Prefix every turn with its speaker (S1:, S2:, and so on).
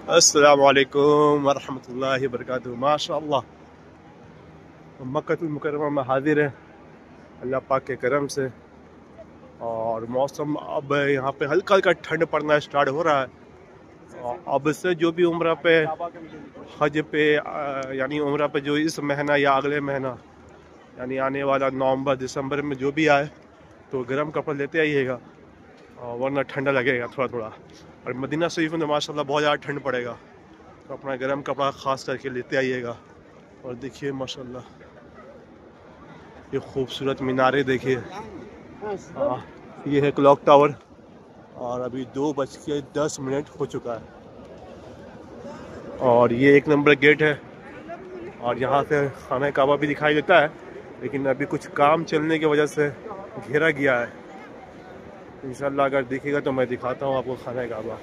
S1: अस्सलामुअलैकुम वरहमतुल्लाहि वबरकातुहू। माशाअल्लाह मक्कतुल मुकर्रमा में हाजिर है अल्लाह पाक के करम से। और मौसम अब यहाँ पे हल्का हल्का ठंड पड़ना स्टार्ट हो रहा है। और अब से जो भी उम्र पे हज पे यानी उम्र पे जो इस महीना या अगले महीना यानी आने वाला नवंबर दिसंबर में जो भी आए तो गर्म कपड़े लेते आइएगा, वरना ठंडा लगेगा थोड़ा थोड़ा। और मदीना शरीफ में तो माशाल्लाह बहुत ज़्यादा ठंड पड़ेगा, तो अपना गर्म कपड़ा ख़ास करके लेते आइएगा। और देखिए माशाल्लाह ये खूबसूरत मीनारे देखिए। ये है क्लॉक टावर और अभी 2:10 हो चुका है। और ये एक नंबर गेट है और यहाँ से खाना काबा भी दिखाई देता है, लेकिन अभी कुछ काम चलने की वजह से घेरा गया है। इंशाल्लाह अगर दिखेगा तो मैं दिखाता हूँ आपको खाना काबा।